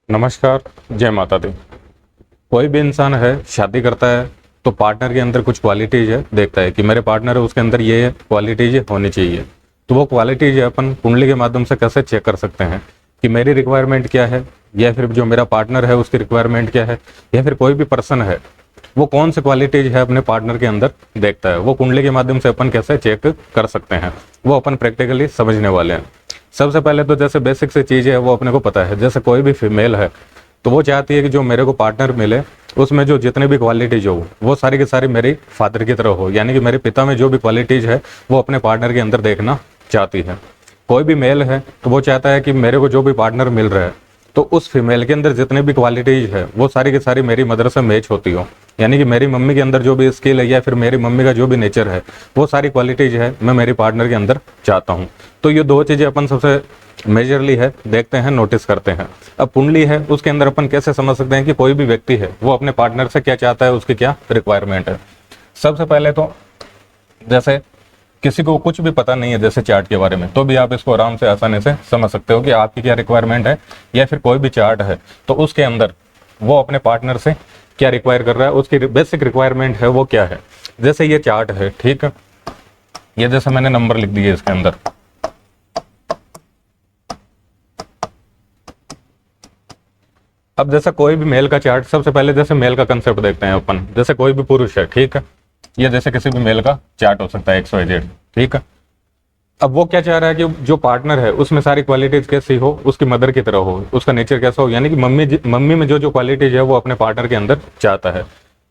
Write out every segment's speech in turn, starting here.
नमस्कार। जय माता दी। कोई भी इंसान है, शादी करता है तो पार्टनर के अंदर कुछ क्वालिटीज है, देखता है कि मेरे पार्टनर है उसके अंदर ये क्वालिटीज होनी चाहिए। तो वो क्वालिटीज है अपन कुंडली के माध्यम से कैसे चेक कर सकते हैं कि मेरी रिक्वायरमेंट क्या है, या फिर जो मेरा पार्टनर है उसकी रिक्वायरमेंट क्या है, या फिर कोई भी पर्सन है वो कौन सी क्वालिटीज है अपने पार्टनर के अंदर देखता है। वो कुंडली के माध्यम से अपन कैसे चेक कर सकते हैं, वो अपन प्रैक्टिकली समझने वाले हैं। सबसे पहले तो जैसे बेसिक सी चीज़ है वो अपने को पता है, जैसे कोई भी फीमेल है तो वो चाहती है कि जो मेरे को पार्टनर मिले उसमें जो जितने भी क्वालिटीज हो वो सारी की सारी मेरी फादर की तरह हो, यानी कि मेरे पिता में जो भी क्वालिटीज है वो अपने पार्टनर के अंदर देखना चाहती है। कोई भी मेल है तो वो चाहता है कि मेरे को जो भी पार्टनर मिल रहा है तो उस फीमेल के अंदर जितने भी क्वालिटीज है वो सारी की सारी मेरी मदर से मैच होती हो, यानी कि मेरी मम्मी के अंदर जो भी स्किल है या फिर मेरी मम्मी का जो भी नेचर है वो सारी क्वालिटीज है मैं मेरी पार्टनर के अंदर चाहता हूँ। तो ये दो चीज़ें अपन सबसे मेजरली है देखते हैं, नोटिस करते हैं। अब कुंडली है उसके अंदर अपन कैसे समझ सकते हैं कि कोई भी व्यक्ति है वो अपने पार्टनर से क्या चाहता है, उसकी क्या रिक्वायरमेंट है। सबसे पहले तो जैसे किसी को कुछ भी पता नहीं है जैसे चार्ट के बारे में, तो भी आप इसको आराम से आसानी से समझ सकते हो कि आपकी क्या रिक्वायरमेंट है, या फिर कोई भी चार्ट है तो उसके अंदर वो अपने पार्टनर से क्या रिक्वायर कर रहा है, उसकी बेसिक रिक्वायरमेंट है वो क्या है। जैसे ये चार्ट है, ठीक है, ये जैसे मैंने नंबर लिख दिए इसके अंदर। अब जैसे कोई भी मेल का चार्ट, सबसे पहले जैसे मेल का कंसेप्ट देखते हैं अपन। जैसे कोई भी पुरुष है, ठीक है, ये जैसे किसी भी मेल का चार्ट हो सकता है XYZ, ठीक है। अब वो क्या चाह रहा है कि जो पार्टनर है उसमें सारी क्वालिटीज कैसी हो, उसकी मदर की तरह हो, उसका नेचर कैसा हो, यानी कि मम्मी में जो जो क्वालिटीज है वो अपने पार्टनर के अंदर चाहता है।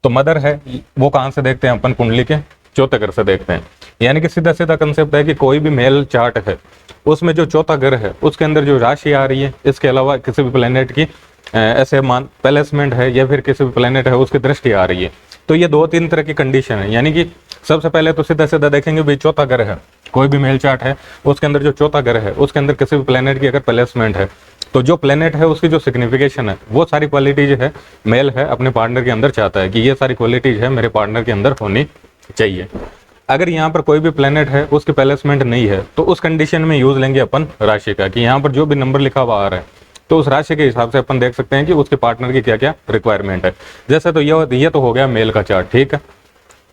तो मदर है वो कहाँ से देखते हैं अपन, कुंडली के चौथे घर से देखते हैं। यानी कि सीधा सीधा कंसेप्ट है कि कोई भी मेल चार्ट है उसमें जो चौथा घर है उसके अंदर जो राशि आ रही है, इसके अलावा किसी भी प्लेनेट की ऐसे मान प्लेसमेंट है या फिर किसी भी प्लेनेट है उसकी दृष्टि आ रही है। तो ये दो तीन तरह की कंडीशन है। यानी कि सबसे पहले तो सीधा सीधा देखेंगे भाई चौथा घर है, कोई भी मेल चार्ट है उसके अंदर जो चौथा घर है उसके अंदर किसी भी प्लेनेट की अगर प्लेसमेंट है तो जो प्लेनेट है उसकी जो सिग्निफिकेशन है वो सारी क्वालिटीज है मेल है अपने पार्टनर के अंदर चाहता है कि ये सारी क्वालिटीज है मेरे पार्टनर के अंदर होनी चाहिए। अगर यहाँ पर कोई भी प्लेनेट है उसकी प्लेसमेंट नहीं है तो उस कंडीशन में यूज लेंगे अपन राशि का, कि यहाँ पर जो भी नंबर लिखा हुआ आ रहा है तो उस राशि के हिसाब से अपन देख सकते हैं कि उसके पार्टनर की क्या क्या रिक्वायरमेंट है। जैसे तो ये तो हो गया मेल का चार्ट, ठीक है।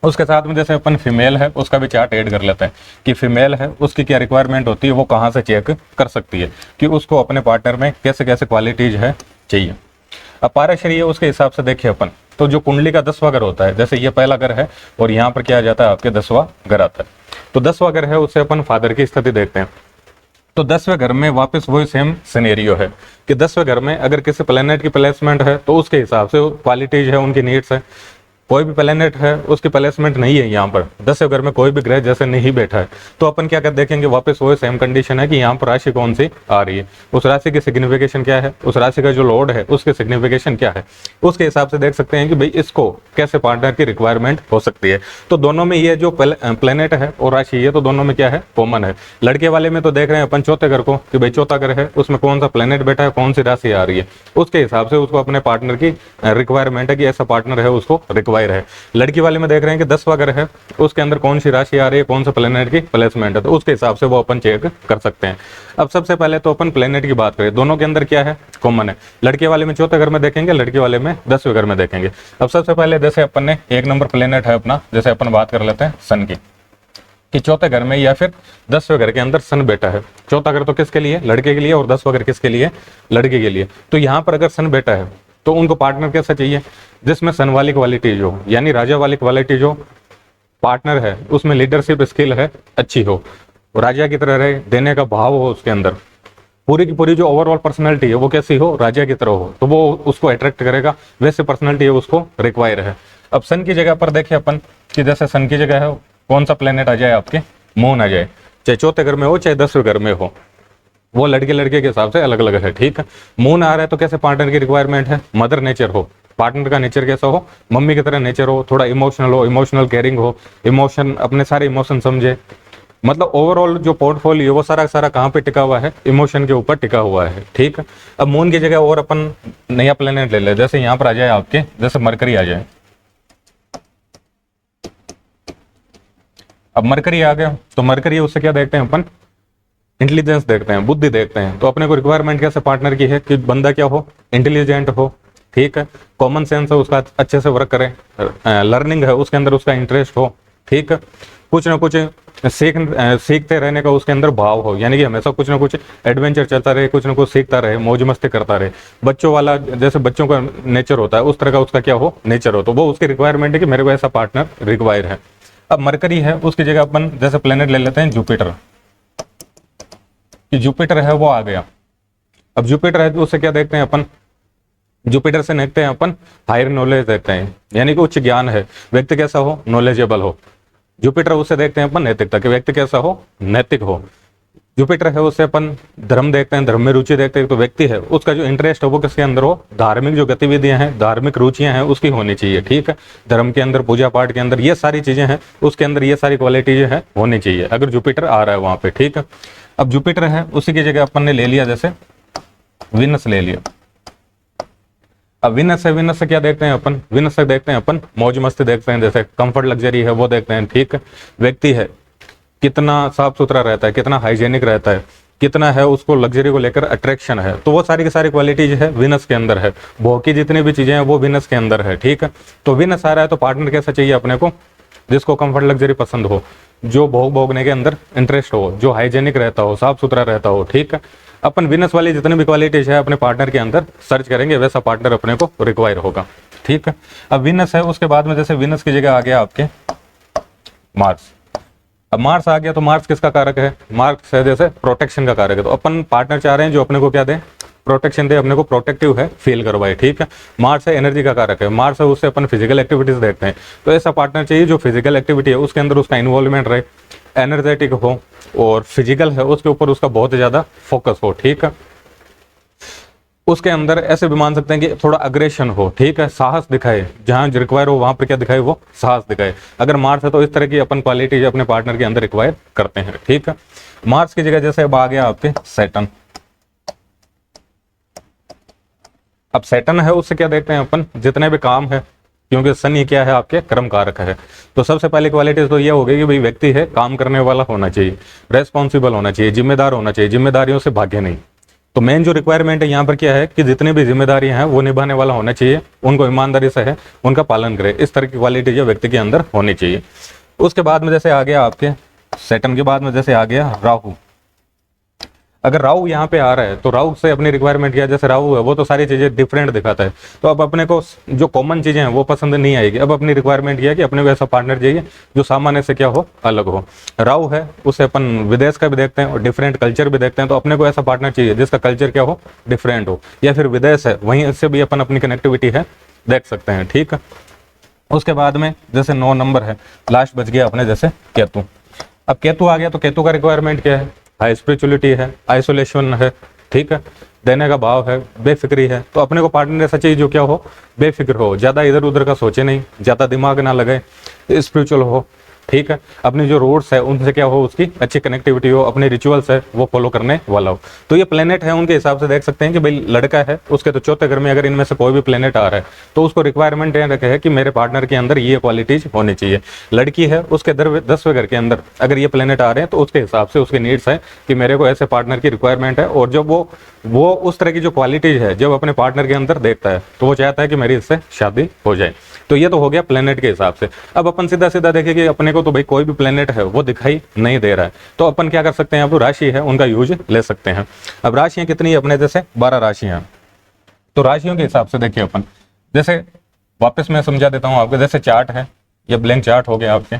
उसके साथ में जैसे अपन फीमेल है उसका भी चार्ट ऐड कर लेते हैं कि फीमेल है उसकी क्या रिक्वायरमेंट होती है, वो कहाँ से चेक कर सकती है कि उसको अपने पार्टनर में कैसे कैसे क्वालिटीज है चाहिए। अब पाराशरी है उसके हिसाब से देखिए अपन, तो जो कुंडली का 10वां घर होता है, जैसे ये पहला घर है और यहाँ पर क्या आ जाता है आपके 10वां घर आता है। तो 10वां घर है उससे अपन फादर की स्थिति देखते हैं। तो 10वें घर में वापस वही सेम सिनेरियो है कि 10वें घर में अगर किसी प्लेनेट की प्लेसमेंट है तो उसके हिसाब से क्वालिटीज है, उनकी नीड्स है। कोई भी प्लेनेट है उसकी प्लेसमेंट नहीं है, यहाँ पर 10वें घर में कोई भी ग्रह जैसे नहीं बैठा है तो अपन क्या कर देखेंगे, वापस वही सेम कंडीशन है कि यहाँ पर राशि कौन सी आ रही है, उस राशि की सिग्निफिकेशन क्या है, उस राशि का जो लॉर्ड है उसकी सिग्निफिकेशन क्या है, उसके हिसाब से देख सकते हैं कि भाई इसको कैसे पार्टनर की रिक्वायरमेंट हो सकती है। तो दोनों में ये जो प्लेनेट है और राशि ये तो दोनों में क्या है, कॉमन है। लड़के वाले में तो देख रहे हैं अपन चौथे घर को कि भाई चौथा घर है उसमें कौन सा प्लेनेट बैठा है, कौन सी राशि आ रही है, उसके हिसाब से उसको अपने पार्टनर की रिक्वायरमेंट है कि ऐसा पार्टनर है उसको रिक्वायर है। लड़की वाले में देख रहे हैं कि 10वां घर है उसके अंदर कौन सी राशि आ रही है, कौन सा प्लेनेट की प्लेसमेंट है, तो उसके हिसाब से वो अपन चेक कर सकते हैं। अब सबसे पहले तो अपन प्लेनेट की बात करें, दोनों के अंदर क्या है, कॉमन है। लड़के वाले में चौथे घर में देखेंगे, लड़के वाले में 10वें घर में देखेंगे। अब सबसे पहले जैसे अपन ने 1 नंबर प्लेनेट है अपना, जैसे अपन बात कर लेते हैं सन की, कि चौथे घर में या फिर 10वें घर के अंदर सन बेटा है। चौथा घर तो किसके लिए, लड़के के लिए, और 10वां घर किसके लिए, लड़के के लिए। तो यहाँ पर अगर सन बेटा है तो उनको पार्टनर कैसा चाहिए, जिसमें सन वाली क्वालिटीज हो, यानी राजा वाली क्वालिटीज हो। पार्टनर है उसमें लीडरशिप स्किल है अच्छी हो, राजा की तरह रहे, देने का भाव हो उसके अंदर, पूरी की पूरी जो ओवरऑल पर्सनैलिटी है वो कैसी हो, राजा की तरह हो, तो वो उसको अट्रैक्ट करेगा, वैसे पर्सनैलिटी है उसको रिक्वायर है। अब सन की जगह पर देखिए अपन कि जैसे सन की जगह है कौन सा प्लेनेट आ जाए आपके, मून आ जाए, चाहे चौथे घर में हो चाहे 10वें घर में हो, वो लड़के लड़के के हिसाब से अलग अलग है, ठीक है। मून आ रहा है तो कैसे पार्टनर की रिक्वायरमेंट है, मदर नेचर हो, पार्टनर का नेचर कैसा हो, मम्मी की तरह नेचर हो, थोड़ा इमोशनल हो, इमोशनल केयरिंग हो, इमोशन अपने सारे इमोशन समझे। मतलब ओवरऑल जो पोर्टफोलियो वो सारा सारा कहाँ पे टिका हुआ है, इमोशन के ऊपर टिका हुआ है, ठीक है। अब मून की जगह और अपन नया प्लेनेट ले ले, जैसे यहाँ पर आ जाए आपके, जैसे मरकरी आ जाए। अब मरकरी आ गया तो मरकरी उससे क्या देखते हैं अपन, इंटेलिजेंस देखते हैं, बुद्धि देखते हैं। तो अपने को रिक्वायरमेंट कैसे पार्टनर की है कि बंदा क्या हो, इंटेलिजेंट हो, ठीक है, कॉमन सेंस है उसका, अच्छे से वर्क करे, लर्निंग है उसके अंदर उसका इंटरेस्ट हो, ठीक है, कुछ ना कुछ सीखते रहने का उसके अंदर भाव हो, यानी कि हमेशा कुछ ना कुछ एडवेंचर चलता रहे, कुछ ना कुछ सीखता रहे, मौज मस्ती करता रहे, बच्चों वाला जैसे बच्चों का नेचर होता है उस तरह का उसका क्या हो, नेचर हो। तो वो उसकी रिक्वायरमेंट है कि मेरे को ऐसा पार्टनर रिक्वायर है। अब मरकरी है, उसकी जगह अपन जैसे प्लेनेट ले लेते हैं जुपिटर, कि जुपिटर है वो आ गया। अब जुपिटर है तो उससे क्या देखते हैं अपन, जुपिटर से देखते हैं अपन हायर नॉलेज देखते हैं, यानी कि उच्च ज्ञान है, व्यक्ति कैसा हो, नॉलेजेबल हो। जुपिटर उससे देखते हैं अपन नैतिकता, कि व्यक्ति कैसा हो, नैतिक हो। जुपिटर है उससे अपन धर्म देखते हैं, धर्म में रुचि देखते हैं। तो व्यक्ति है उसका जो इंटरेस्ट हो वो किसके अंदर हो, धार्मिक जो गतिविधियां हैं, धार्मिक रुचियां हैं उसकी होनी चाहिए, ठीक है, धर्म के अंदर, पूजा पाठ के अंदर, ये सारी चीजें हैं उसके अंदर, ये सारी क्वालिटी जो है होनी चाहिए अगर जुपिटर आ रहा है वहां पे, ठीक है। अब जुपिटर है उसी की जगह अपन ने ले लिया जैसे विनस ले लिया। अब विनस है, विनस से क्या देखते हैं अपन, विनस से देखते हैं अपन मौज मस्ती देखते हैं, जैसे कंफर्ट लग्जरी है वो देखते हैं, ठीक है। व्यक्ति है कितना साफ सुथरा रहता है, कितना हाइजेनिक रहता है, कितना है उसको लग्जरी को लेकर अट्रैक्शन है, तो वो सारी की सारी क्वालिटी जो है विनस के अंदर है। भोग की जितनी भी चीजें हैं वो विनस के अंदर है, ठीक है। तो विनस आ रहा है तो पार्टनर कैसा चाहिए अपने को, जिसको कंफर्ट लग्जरी पसंद हो, जो भोग भोगने के अंदर इंटरेस्ट हो, जो हाइजेनिक रहता हो, साफ सुथरा रहता हो, ठीक है। अपन विनस वाली जितनी भी क्वालिटीज है अपने पार्टनर के अंदर सर्च करेंगे, वैसा पार्टनर अपने को रिक्वायर होगा, ठीक है। अब विनस है उसके बाद में जैसे विनस की जगह आ गया आपके मार्स। अब मार्स आ गया तो मार्स किसका कारक है, मार्स है जैसे प्रोटेक्शन का कारक है। तो अपन पार्टनर चाह रहे हैं जो अपने को क्या दे, प्रोटेक्शन दे, अपने को प्रोटेक्टिव है, फील करवाए, ठीक है। मार्स है एनर्जी का कारक है, मार्स है उससे अपन फिजिकल एक्टिविटीज देखते हैं। तो ऐसा पार्टनर चाहिए जो फिजिकल एक्टिविटी है उसके अंदर उसका इन्वॉल्वमेंट रहे, एनर्जेटिक हो, और फिजिकल है उसके ऊपर उसका बहुत ज्यादा फोकस हो, ठीक है। उसके अंदर ऐसे भी मान सकते हैं कि थोड़ा अग्रेशन हो, ठीक है, साहस दिखाए, जहां रिक्वायर हो वहां पर क्या दिखाए, वो साहस दिखाए। अगर मार्स है तो इस तरह की अपन क्वालिटी अपने पार्टनर के अंदर रिक्वायर करते हैं, ठीक है। मार्स की जगह जैसे अब आ गया आपके सैटर्न। अब सैटर्न है उससे क्या देखते हैं अपन, जितने भी काम है, क्योंकि सन ये क्या है आपके कर्म कारक है। तो सबसे पहले क्वालिटी तो ये हो गई कि भाई व्यक्ति है काम करने वाला होना चाहिए, रेस्पॉन्सिबल होना चाहिए, जिम्मेदार होना चाहिए, जिम्मेदारियों से भागे नहीं। तो मेन जो रिक्वायरमेंट है यहाँ पर क्या है कि जितनी भी जिम्मेदारियां हैं वो निभाने वाला होना चाहिए, उनको ईमानदारी से है उनका पालन करे, इस तरह की क्वालिटी जो व्यक्ति के अंदर होनी चाहिए। उसके बाद में जैसे आ गया आपके सैटर्न के बाद में जैसे आ गया राहु। अगर राहु यहाँ पे आ रहा है तो राहु से अपनी रिक्वायरमेंट क्या, जैसे राहु है वो तो सारी चीजें डिफरेंट दिखाता है, तो अब अपने को जो कॉमन चीजें हैं वो पसंद नहीं आएगी। अब अपनी रिक्वायरमेंट क्या है कि अपने को ऐसा पार्टनर चाहिए जो सामान्य से क्या हो, अलग हो। राहु है उससे अपन विदेश का भी देखते हैं और डिफरेंट कल्चर भी देखते हैं। तो अपने को ऐसा पार्टनर चाहिए जिसका कल्चर क्या हो, डिफरेंट हो, या फिर विदेश है वहीं से भी अपन अपनी कनेक्टिविटी है देख सकते हैं, ठीक है। उसके बाद में जैसे 9 नंबर है, लास्ट बच गया अपने जैसे केतु। अब केतु आ गया तो केतु का रिक्वायरमेंट क्या है, हाई स्पिरिचुअलिटी है, आइसोलेशन है, ठीक है, देने का भाव है, बेफिक्री है। तो अपने को पार्टनर ऐसा चाहिए जो क्या हो, बेफिक्र हो, ज्यादा इधर उधर का सोचे नहीं, ज्यादा दिमाग ना लगे, स्पिरिचुअल हो, ठीक है। अपनी जो रूट्स है उनसे क्या हो, उसकी अच्छी कनेक्टिविटी हो, अपने रिचुअल्स है वो फॉलो करने वाला हो। तो ये प्लेनेट है उनके हिसाब से देख सकते हैं कि भाई लड़का है उसके तो चौथे घर में अगर इनमें से कोई भी प्लेनेट आ रहा है तो उसको रिक्वायरमेंट ये रखे है कि मेरे पार्टनर के अंदर ये क्वालिटीज होनी चाहिए। लड़की है उसके 10वें घर के अंदर अगर ये प्लेनेट आ रहे हैं तो उसके हिसाब से उसकी नीड्स है कि मेरे को ऐसे पार्टनर की रिक्वायरमेंट है। और जब वो उस तरह की जो क्वालिटीज है जब अपने पार्टनर के अंदर देखता है तो वो चाहता है कि मेरी इससे शादी हो जाए। तो ये तो हो गया प्लेनेट के हिसाब से। अब अपन सीधा सीधा देखें कि अपने को तो भाई कोई भी प्लेनेट है वो दिखाई नहीं दे रहा है, तो अपन क्या कर सकते हैं, अब राशि है उनका यूज ले सकते हैं। अब राशियां कितनी है अपने जैसे 12 राशियां। तो राशियों के हिसाब से देखिए अपन, जैसे वापस मैं समझा देता हूं आपको, जैसे चार्ट है, ये ब्लैंक चार्ट हो गया आपके।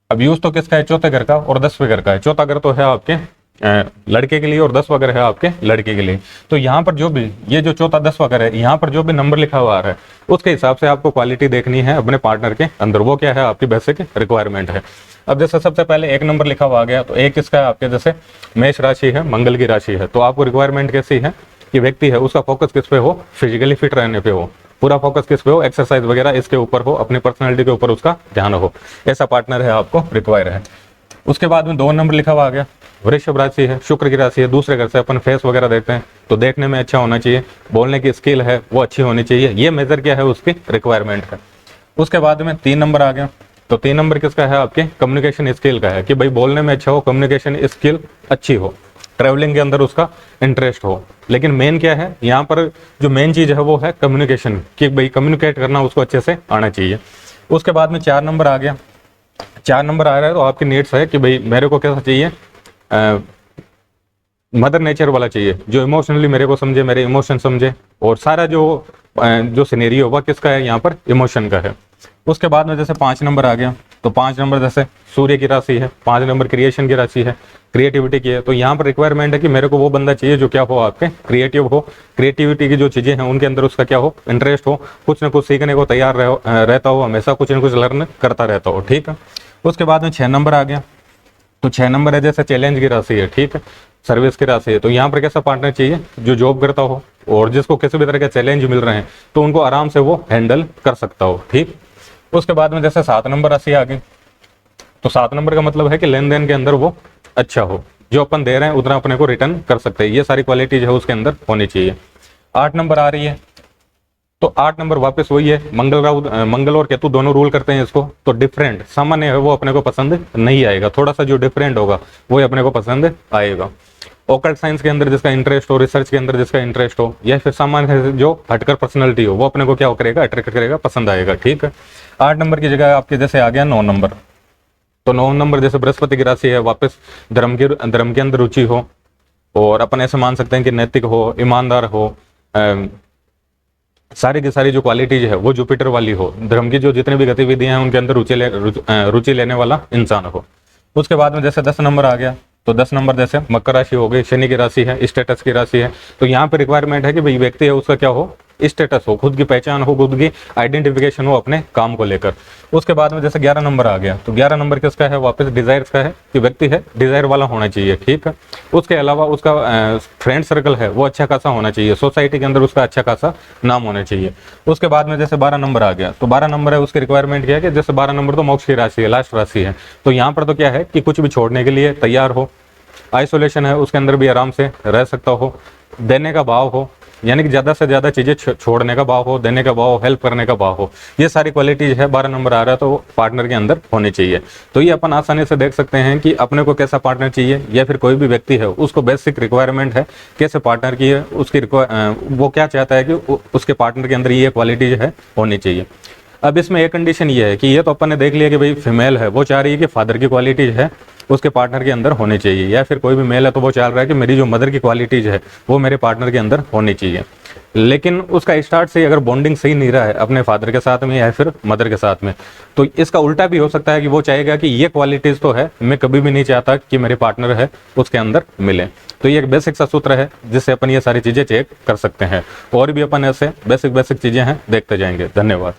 अब यूज तो किसका है, चौथे घर का और 10वें घर का है। चौथा घर तो है आपके लड़के के लिए और 10वां घर है आपके लड़के के लिए। तो यहाँ पर जो भी ये जो चौथा 10वां घर है यहाँ पर जो भी नंबर लिखा हुआ आ रहा है उसके हिसाब से आपको क्वालिटी देखनी है अपने पार्टनर के अंदर, वो क्या है आपकी बेसिक रिक्वायरमेंट है। अब जैसे सबसे पहले 1 नंबर लिखा हुआ आ गया, तो 1 किसका है आपके, जैसे मेष राशि है, मंगल की राशि है। तो आपको रिक्वायरमेंट कैसी है कि व्यक्ति है उसका फोकस किस पे हो, फिजिकली फिट रहने पे हो, पूरा फोकस किस पे हो, एक्सरसाइज वगैरह इसके ऊपर हो, अपनी पर्सनैलिटी के ऊपर उसका ध्यान हो, ऐसा पार्टनर है आपको रिक्वायर है। उसके बाद में 2 नंबर लिखा हुआ आ गया, वृषभ राशि है, शुक्र की राशि है, दूसरे घर से अपन फेस वगैरह देखते हैं तो देखने में अच्छा होना चाहिए, बोलने की स्किल है वो अच्छी होनी चाहिए, ये मेजर क्या है उसकी रिक्वायरमेंट है। उसके बाद में 3 नंबर आ गया, तो 3 नंबर किसका है आपके कम्युनिकेशन स्किल का है कि भाई बोलने में अच्छा हो, कम्युनिकेशन स्किल अच्छी हो, ट्रैवलिंग के अंदर उसका इंटरेस्ट हो। लेकिन मेन क्या है यहाँ पर, जो मेन चीज़ है वो है कम्युनिकेशन, कि भाई कम्युनिकेट करना उसको अच्छे से आना चाहिए। उसके बाद में 4 नंबर आ गया। 4 नंबर आ रहा है तो आपकी नीड्स है कि भाई मेरे को कैसा चाहिए, मदर नेचर वाला चाहिए, जो इमोशनली मेरे को समझे, मेरे इमोशन समझे, और सारा जो सिनेरियो होगा किसका है यहाँ पर, इमोशन का है। उसके बाद में जैसे 5 नंबर आ गया, तो 5 नंबर जैसे सूर्य की राशि है, 5 नंबर क्रिएशन की राशि है, क्रिएटिविटी की है। तो यहाँ पर रिक्वायरमेंट है कि मेरे को वो बंदा चाहिए जो क्या हो आपके क्रिएटिव हो, क्रिएटिविटी की जो चीज़ें हैं उनके अंदर उसका क्या हो, इंटरेस्ट हो, कुछ ना कुछ सीखने को तैयार रहता हो, हमेशा कुछ ना कुछ लर्न करता रहता हो, ठीक है। उसके बाद में 6 नंबर आ गया, तो 6 नंबर है जैसे चैलेंज की राशि है, ठीक है, सर्विस की राशि है। तो यहाँ पर कैसा पार्टनर चाहिए, जो जॉब करता हो और जिसको किसी भी तरह के चैलेंज मिल रहे हैं तो उनको आराम से वो हैंडल कर सकता हो, ठीक। उसके बाद में जैसे 7 नंबर राशि आ गई, तो 7 नंबर का मतलब है कि लेन देन के अंदर वो अच्छा हो, जो अपन दे रहे हैं उतना अपने को रिटर्न कर सकते हैं, ये सारी क्वालिटीज है उसके अंदर होनी चाहिए। 8 नंबर आ रही है, तो 8 नंबर वापस वही है, मंगल और केतु दोनों रूल करते हैं इसको, तो डिफरेंट सामान्य है वो अपने को पसंद नहीं आएगा, थोड़ा सा जो डिफरेंट होगा वो अपने को पसंद आएगा। ऑकल्ट साइंस के अंदर जिसका इंटरेस्ट हो, रिसर्च के अंदर जिसका इंटरेस्ट हो, या फिर सामान्य जो हटकर पर्सनैलिटी हो, वो अपने को क्या करेगा, अट्रैक्ट करेगा, पसंद आएगा, ठीक है। 8 नंबर की जगह आपके जैसे आ गया 9 नंबर, तो 9 नंबर जैसे बृहस्पति की राशि है, वापस धर्म के अंदर रुचि हो, और अपन ऐसे मान सकते हैं कि नैतिक हो, ईमानदार हो, सारी की सारी जो क्वालिटीज है वो जुपिटर वाली हो, धर्म की जो जितनी भी गतिविधियां हैं उनके अंदर रुचि लेने वाला इंसान हो। उसके बाद में जैसे 10 नंबर आ गया, तो 10 नंबर जैसे मकर राशि हो गई, शनि की राशि है, स्टेटस की राशि है। तो यहाँ पे रिक्वायरमेंट है कि भाई व्यक्ति है उसका क्या हो, स्टेटस हो, खुद की पहचान हो, खुद की आइडेंटिफिकेशन हो अपने काम को लेकर। उसके बाद में जैसे 11 नंबर आ गया, तो 11 नंबर किसका है, वापस डिजायर्स का है, कि व्यक्ति है डिजायर वाला होना चाहिए, ठीक है। उसके अलावा उसका फ्रेंड सर्कल है वो अच्छा खासा होना चाहिए, सोसाइटी के अंदर उसका अच्छा खासा नाम होना चाहिए। उसके बाद में जैसे 12 नंबर आ गया, तो 12 नंबर है उसकी रिक्वायरमेंट क्या है कि जैसे 12 नंबर तो मोक्ष की राशि है, लास्ट राशि है। तो यहाँ पर तो क्या है कि कुछ भी छोड़ने के लिए तैयार हो, आइसोलेशन है उसके अंदर भी आराम से रह सकता हो, देने का भाव हो, यानी कि ज़्यादा से ज़्यादा चीज़ें छोड़ने का भाव हो, देने का भाव हो, हेल्प करने का भाव हो, ये सारी क्वालिटीज है 12 नंबर आ रहा है तो पार्टनर के अंदर होनी चाहिए। तो ये अपन आसानी से देख सकते हैं कि अपने को कैसा पार्टनर चाहिए, या फिर कोई भी व्यक्ति है उसको बेसिक रिक्वायरमेंट है कैसे पार्टनर की है, उसकी वो क्या चाहता है कि उसके पार्टनर के अंदर ये क्वालिटीज है होनी चाहिए। अब इसमें एक कंडीशन ये है कि ये तो अपन ने देख लिया कि भाई फीमेल है वो चाह रही है कि फादर की क्वालिटीज है उसके पार्टनर के अंदर होनी चाहिए, या फिर कोई भी मेल है तो वो चाह रहा है कि मेरी जो मदर की क्वालिटीज है वो मेरे पार्टनर के अंदर होनी चाहिए। लेकिन उसका स्टार्ट से अगर बॉन्डिंग सही नहीं रहा है अपने फादर के साथ में या फिर मदर के साथ में, तो इसका उल्टा भी हो सकता है कि वो चाहेगा कि ये क्वालिटीज तो है, मैं कभी भी नहीं चाहता कि मेरे पार्टनर है उसके अंदर मिले। तो ये एक बेसिक सा सूत्र है जिससे अपन ये सारी चीजें चेक कर सकते हैं, और भी अपन ऐसे बेसिक चीजें हैं देखते जाएंगे। धन्यवाद।